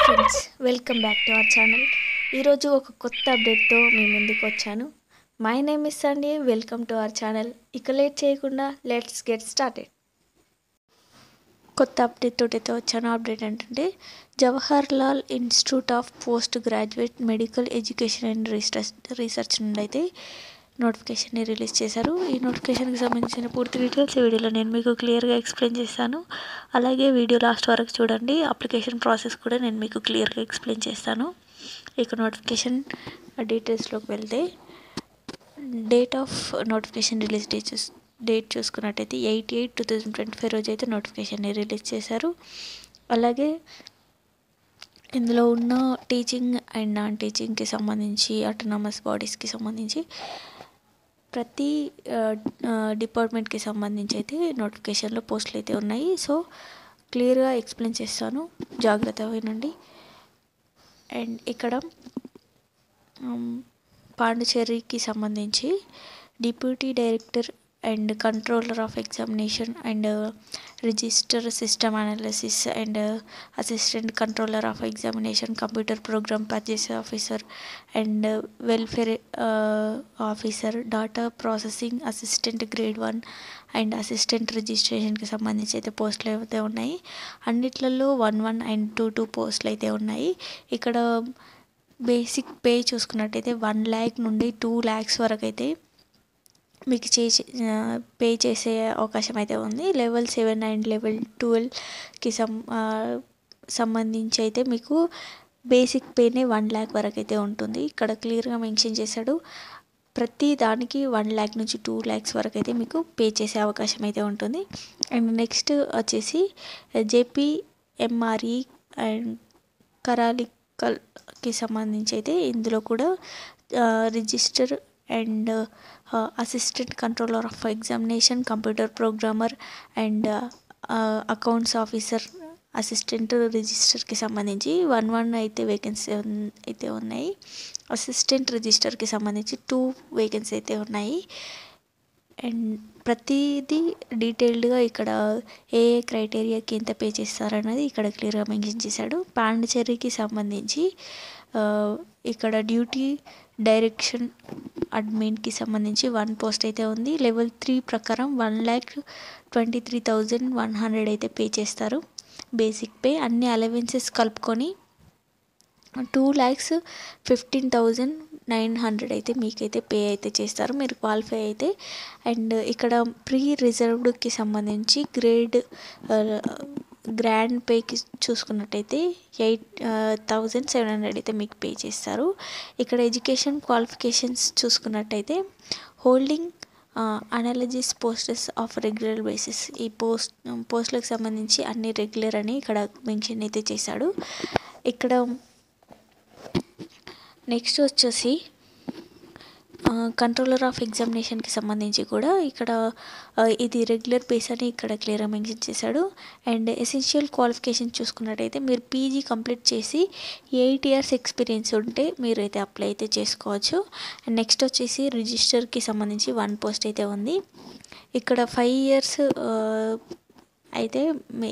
Friends, welcome back to our channel. ఈరోజు ఒక కొత్త అప్డేట్తో మీ ముందుకు వచ్చాను. My name is Sunday. Welcome to our channel. ఇక లేట్ చేయకుండా లెట్స్ గెట్ స్టార్టెడ్. కొత్త అప్డేట్ తోటైతే వచ్చాను. అప్డేట్ ఏంటంటే Jawaharlal institute of post graduate medical education and research నుండి అయితే నోటిఫికేషన్ని రిలీజ్ చేశారు. ఈ నోటిఫికేషన్కి సంబంధించిన పూర్తి డీటెయిల్స్ ఈ వీడియోలో నేను మీకు క్లియర్గా ఎక్స్ప్లెయిన్ చేస్తాను. అలాగే వీడియో లాస్ట్ వరకు చూడండి. అప్లికేషన్ ప్రాసెస్ కూడా నేను మీకు క్లియర్గా ఎక్స్ప్లెయిన్ చేస్తాను. ఇక నోటిఫికేషన్ డీటెయిల్స్లోకి వెళ్తే date of notification release date చూసుకున్నట్టయితే 8/8/2025 రోజు అయితే నోటిఫికేషన్ని రిలీజ్ చేశారు. అలాగే ఇందులో ఉన్న టీచింగ్ అండ్ నాన్ టీచింగ్కి సంబంధించి ఆటోనమస్ బాడీస్కి సంబంధించి ప్రతి డిపార్ట్మెంట్కి సంబంధించి అయితే నోటిఫికేషన్లో పోస్టులు అయితే ఉన్నాయి. సో క్లియర్గా ఎక్స్ప్లెయిన్ చేస్తాను, జాగ్రత్తగా వినండి. అండ్ ఇక్కడ పాండిచేరికి సంబంధించి deputy director and controller of examination and register system analysis and assistant controller of examination computer program purchase officer and welfare officer data processing assistant grade 1 and assistant రిజిస్ట్రేషన్కి సంబంధించి అయితే పోస్టులు అయితే ఉన్నాయి. అన్నిట్లలో 1 అండ్ 2 పోస్టులు అయితే ఉన్నాయి. ఇక్కడ బేసిక్ పే చూసుకున్నట్టయితే 1 lakh నుండి 2 lakhs వరకు అయితే మీకు పే చేసే అవకాశం అయితే ఉంది. లెవెల్ 7 అండ్ లెవెల్ 12కి సంబంధించి అయితే మీకు బేసిక్ పేనే 1 lakh వరకు అయితే ఉంటుంది. ఇక్కడ క్లియర్గా మెన్షన్ చేశాడు. ప్రతి దానికి 1 lakh నుంచి 2 lakhs వరకు అయితే మీకు పే చేసే అవకాశం అయితే ఉంటుంది. అండ్ నెక్స్ట్ వచ్చేసి JPMRE అండ్ కరాలికల్కి సంబంధించి అయితే ఇందులో కూడా register and assistant controller of examination computer programmer and accounts officer assistant రిజిస్టర్కి సంబంధించి 1 అయితే వేకెన్సీ అయితే ఉన్నాయి. అసిస్టెంట్ రిజిస్టర్కి సంబంధించి 2 వేకెన్సీ అయితే ఉన్నాయి. అండ్ ప్రతిదీ డీటెయిల్డ్గా ఇక్కడ ఏ క్రైటీరియాకి ఎంత పే చేస్తారన్నది ఇక్కడ క్లియర్గా మెన్షన్ చేశాడు. పాండిచేరికి సంబంధించి ఇక్కడ డ్యూటీ డైరెక్షన్ అడ్మిన్కి సంబంధించి 1 పోస్ట్ అయితే ఉంది. లెవెల్ 3 ప్రకారం 1,23,100 అయితే పే చేస్తారు బేసిక్ పే. అన్ని అలవెన్సెస్ కలుపుకొని 2,15,900 అయితే మీకైతే పే అయితే చేస్తారు మీరు క్వాలిఫై అయితే. అండ్ ఇక్కడ ప్రీ రిజర్వ్డ్కి సంబంధించి గ్రాండ్ పేకి చూసుకున్నట్టయితే 8,700 అయితే మీకు పే చేస్తారు. ఇక్కడ ఎడ్యుకేషన్ క్వాలిఫికేషన్స్ చూసుకున్నట్టయితే holding analogous posts of regular basis. ఈ పోస్టులకు సంబంధించి అన్ని రెగ్యులర్ అని ఇక్కడ మెన్షన్ అయితే చేశాడు. ఇక్కడ నెక్స్ట్ వచ్చేసి కంట్రోలర్ ఆఫ్ ఎగ్జామినేషన్కి సంబంధించి కూడా ఇక్కడ ఇది రెగ్యులర్ బేస్ అని ఇక్కడ క్లియర్గా మెన్షన్ చేశాడు. అండ్ ఎసెన్షియల్ క్వాలిఫికేషన్ చూసుకున్నట్టయితే మీరు PG కంప్లీట్ చేసి 8 years ఎక్స్పీరియన్స్ ఉంటే మీరైతే అప్లై అయితే చేసుకోవచ్చు. అండ్ నెక్స్ట్ వచ్చేసి రిజిస్టర్కి సంబంధించి 1 పోస్ట్ అయితే ఉంది. ఇక్కడ 5 years అయితే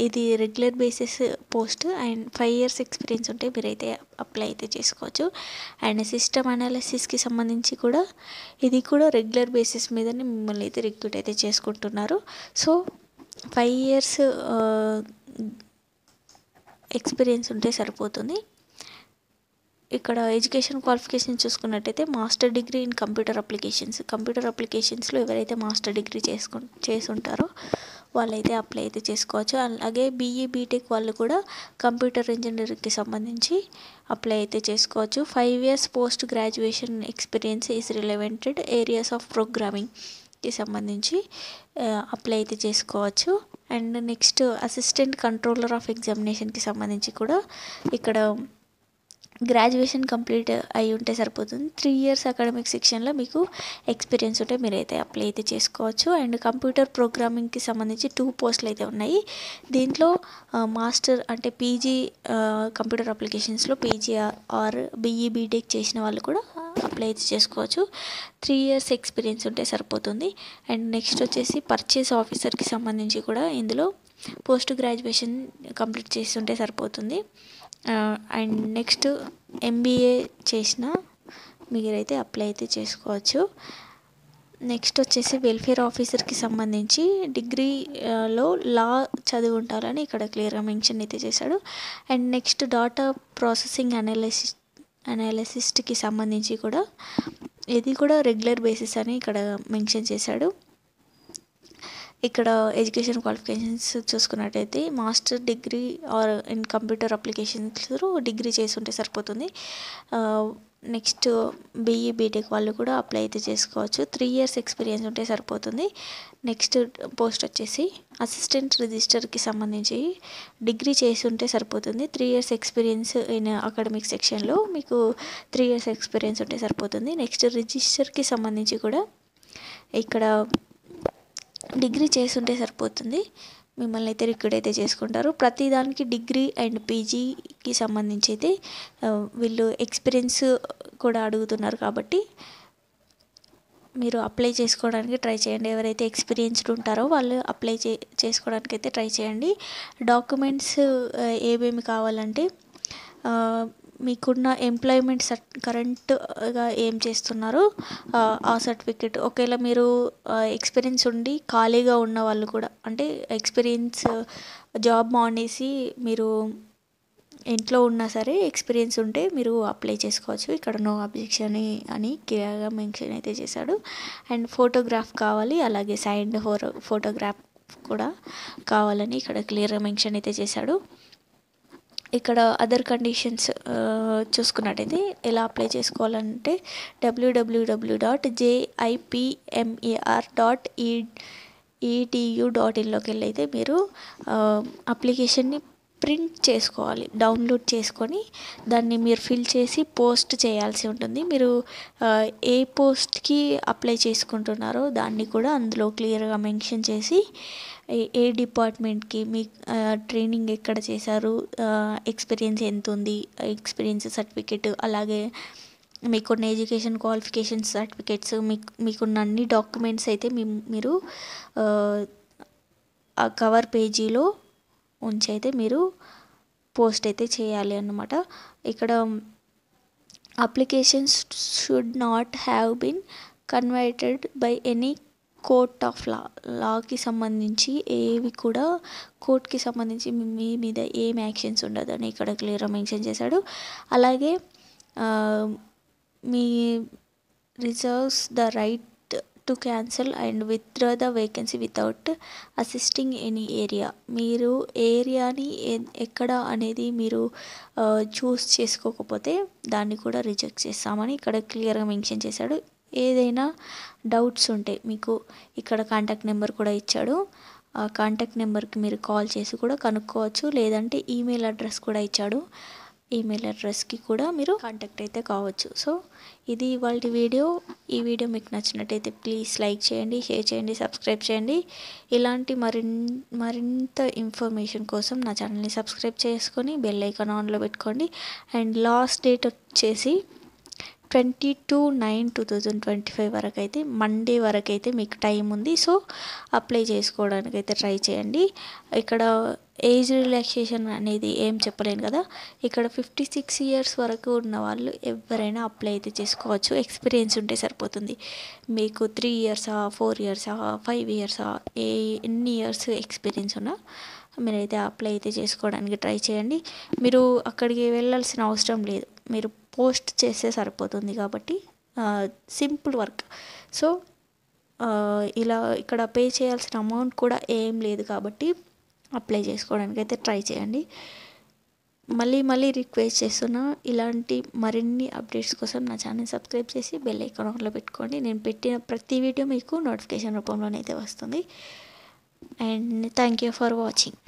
ఇది regular basis post and 5 years experience ఉంటే మీరైతే అప్లై అయితే చేసుకోవచ్చు. అండ్ సిస్టమ్ అనాలిసిస్కి సంబంధించి కూడా ఇది కూడా రెగ్యులర్ బేసిస్ మీదనే మిమ్మల్ని అయితే రిక్రూట్ అయితే చేసుకుంటున్నారు. సో 5 years ఎక్స్పీరియన్స్ ఉంటే సరిపోతుంది. ఇక్కడ ఎడ్యుకేషన్ క్వాలిఫికేషన్ చూసుకున్నట్టయితే మాస్టర్ డిగ్రీ ఇన్ కంప్యూటర్ అప్లికేషన్స్లో ఎవరైతే మాస్టర్ డిగ్రీ చేసి ఉంటారో వాళ్ళైతే అప్లై అయితే చేసుకోవచ్చు. అలాగే BE BTech వాళ్ళు కూడా కంప్యూటర్ ఇంజనీరింగ్కి సంబంధించి అప్లై అయితే చేసుకోవచ్చు. 5 years post graduation experience is relevant areas of ప్రోగ్రామింగ్కి సంబంధించి అప్లై అయితే చేసుకోవచ్చు. And next assistant controller of ఎగ్జామినేషన్కి సంబంధించి కూడా ఇక్కడ గ్రాడ్యుయేషన్ కంప్లీట్ అయి ఉంటే సరిపోతుంది. 3 years అకాడమిక్ సెక్షన్లో మీకు ఎక్స్పీరియన్స్ ఉంటే మీరైతే అప్లై అయితే చేసుకోవచ్చు. అండ్ కంప్యూటర్ ప్రోగ్రామింగ్కి సంబంధించి 2 పోస్టులు అయితే ఉన్నాయి. దీంట్లో మాస్టర్ అంటే PG కంప్యూటర్ అప్లికేషన్స్లో PG ఆర్ BE BTech చేసిన వాళ్ళు కూడా అప్లై అయితే చేసుకోవచ్చు. 3 years ఎక్స్పీరియన్స్ ఉంటే సరిపోతుంది. అండ్ నెక్స్ట్ వచ్చేసి పర్చేస్ ఆఫీసర్కి సంబంధించి కూడా ఇందులో పోస్ట్ గ్రాడ్యుయేషన్ కంప్లీట్ చేస్తుంటే సరిపోతుంది. అండ్ నెక్స్ట్ ఎంబీఏ చేసిన మీరైతే అప్లై అయితే చేసుకోవచ్చు. నెక్స్ట్ వచ్చేసి వెల్ఫేర్ ఆఫీసర్కి సంబంధించి డిగ్రీలో లా చదివి ఉంటారని ఇక్కడ క్లియర్గా మెన్షన్ అయితే చేశాడు. అండ్ నెక్స్ట్ డాటా ప్రాసెసింగ్ అనాలిసిస్ట్కి సంబంధించి కూడా ఇది కూడా రెగ్యులర్ బేసిస్ అని ఇక్కడ మెన్షన్ చేశాడు. ఇక్కడ ఎడ్యుకేషన్ క్వాలిఫికేషన్స్ చూసుకున్నట్టయితే master degree or in computer applications degree చేసుంటే సరిపోతుంది. నెక్స్ట్ బీఈ బీటెక్ వాళ్ళు కూడా అప్లై అయితే చేసుకోవచ్చు. 3 years ఎక్స్పీరియన్స్ ఉంటే సరిపోతుంది. నెక్స్ట్ పోస్ట్ వచ్చేసి అసిస్టెంట్ రిజిస్టర్కి సంబంధించి డిగ్రీ చేసి ఉంటే సరిపోతుంది. 3 years ఎక్స్పీరియన్స్ ఇన్ అకాడమిక్ సెక్షన్లో మీకు 3 years ఎక్స్పీరియన్స్ ఉంటే సరిపోతుంది. నెక్స్ట్ రిజిస్టర్కి సంబంధించి కూడా ఇక్కడ డిగ్రీ చేసుంటే సరిపోతుంది. మిమ్మల్ని అయితే రిక్రూట్ అయితే చేసుకుంటారు. ప్రతిదానికి డిగ్రీ అండ్ పీజీకి సంబంధించి అయితే వీళ్ళు ఎక్స్పీరియన్స్ కూడా అడుగుతున్నారు కాబట్టి మీరు అప్లై చేసుకోవడానికి ట్రై చేయండి. ఎవరైతే ఎక్స్పీరియన్స్డ్ ఉంటారో వాళ్ళు అప్లై చేసుకోవడానికి అయితే ట్రై చేయండి. డాక్యుమెంట్స్ ఏమేమి కావాలంటే మీకున్న ఎంప్లాయ్మెంట్ కరెంట్గా ఏం చేస్తున్నారో ఆ సర్టిఫికెట్. ఒకవేళ మీరు ఎక్స్పీరియన్స్ ఉండి ఖాళీగా ఉన్న వాళ్ళు కూడా, అంటే ఎక్స్పీరియన్స్ జాబ్ మానేసి మీరు ఇంట్లో ఉన్నా సరే ఎక్స్పీరియన్స్ ఉంటే మీరు అప్లై చేసుకోవచ్చు. ఇక్కడ నో అబ్జెక్షన్ అని క్లియర్గా మెన్షన్ అయితే చేశాడు. అండ్ ఫోటోగ్రాఫ్ కావాలి, అలాగే సైన్డ్ ఫోటోగ్రాఫ్ కూడా కావాలని ఇక్కడ క్లియర్గా మెన్షన్ అయితే చేశాడు. ఇక్కడ అదర్ కండిషన్స్ చూసుకున్నట్టయితే ఎలా అప్లై చేసుకోవాలంటే www.jipmer.edu.in లోకి వెళ్ళి అయితే మీరు అప్లికేషన్ని ప్రింట్ చేసుకోవాలి, డౌన్లోడ్ చేసుకొని దాన్ని మీరు ఫిల్ చేసి పోస్ట్ చేయాల్సి ఉంటుంది. మీరు ఏ పోస్ట్కి అప్లై చేసుకుంటున్నారో దాన్ని కూడా అందులో క్లియర్గా మెన్షన్ చేసి ఏ డిపార్ట్మెంట్కి మీ ట్రైనింగ్ ఎక్కడ చేశారు, ఎక్స్పీరియన్స్ ఎంత ఉంది, ఎక్స్పీరియన్స్ సర్టిఫికెట్, అలాగే మీకున్న ఎడ్యుకేషన్ క్వాలిఫికేషన్ సర్టిఫికెట్స్, మీకున్న అన్ని డాక్యుమెంట్స్ అయితే మీరు ఆ కవర్ పేజీలో ఉంచి అయితే మీరు పోస్ట్ అయితే చేయాలి అన్నమాట. ఇక్కడ applications should not have been converted by any court of లాకి సంబంధించి ఏవి కూడా కోర్టుకి సంబంధించి మీ మీద ఏం యాక్షన్స్ ఉండదని ఇక్కడ క్లియర్గా మెన్షన్ చేశాడు. అలాగే మీ reserves the right to cancel and withdraw the vacancy without assisting any area. మీరు ఏరియాని ఎక్కడ అనేది మీరు చూస్ చేసుకోకపోతే దాన్ని కూడా రిజెక్ట్ చేస్తామని ఇక్కడ క్లియర్గా మెన్షన్ చేశాడు. ఏదైనా డౌట్స్ ఉంటే మీకు ఇక్కడ కాంటాక్ట్ నెంబర్ కూడా ఇచ్చాడు. ఆ కాంటాక్ట్ నెంబర్కి మీరు కాల్ చేసి కూడా కనుక్కోవచ్చు, లేదంటే ఈమెయిల్ అడ్రస్ కూడా ఇచ్చాడు. ఈమెయిల్ అడ్రస్కి కూడా మీరు కాంటాక్ట్ అయితే కావచ్చు. సో ఇది ఇవాళ వీడియో. ఈ వీడియో మీకు నచ్చినట్టయితే ప్లీజ్ లైక్ చేయండి, షేర్ చేయండి, సబ్స్క్రైబ్ చేయండి. ఇలాంటి మరింత ఇన్ఫర్మేషన్ కోసం నా ఛానల్ని సబ్స్క్రైబ్ చేసుకొని బెల్ ఐకాన్ ఆన్లో పెట్టుకోండి. అండ్ లాస్ట్ డేట్ వచ్చేసి 22/9/2025 వరకు అయితే, మండే వరకు అయితే మీకు టైం ఉంది. సో అప్లై చేసుకోవడానికి అయితే ట్రై చేయండి. ఇక్కడ ఏజ్ రిలాక్సేషన్ అనేది ఏం చెప్పలేను కదా. ఇక్కడ 56 years వరకు ఉన్న వాళ్ళు ఎవరైనా అప్లై అయితే చేసుకోవచ్చు. ఎక్స్పీరియన్స్ ఉంటే సరిపోతుంది. మీకు 3 years 4 years 5 years ఎన్ని ఇయర్స్ ఎక్స్పీరియన్స్ ఉన్నా మీరైతే అప్లై అయితే చేసుకోవడానికి ట్రై చేయండి. మీరు అక్కడికి వెళ్ళాల్సిన అవసరం లేదు, మీరు పోస్ట్ చేస్తే సరిపోతుంది కాబట్టి సింపుల్ వర్క్. సో ఇలా ఇక్కడ పే చేయాల్సిన అమౌంట్ కూడా ఏం లేదు కాబట్టి అప్లై చేసుకోవడానికి అయితే ట్రై చేయండి. మళ్ళీ రిక్వెస్ట్ చేస్తున్నా, ఇలాంటి మరిన్ని అప్డేట్స్ కోసం నా ఛానల్ సబ్స్క్రైబ్ చేసి బెల్ ఐకాన్ ఆన్లో పెట్టుకోండి. నేను పెట్టిన ప్రతి వీడియో మీకు నోటిఫికేషన్ రూపంలోనైతే వస్తుంది. And thank you for watching.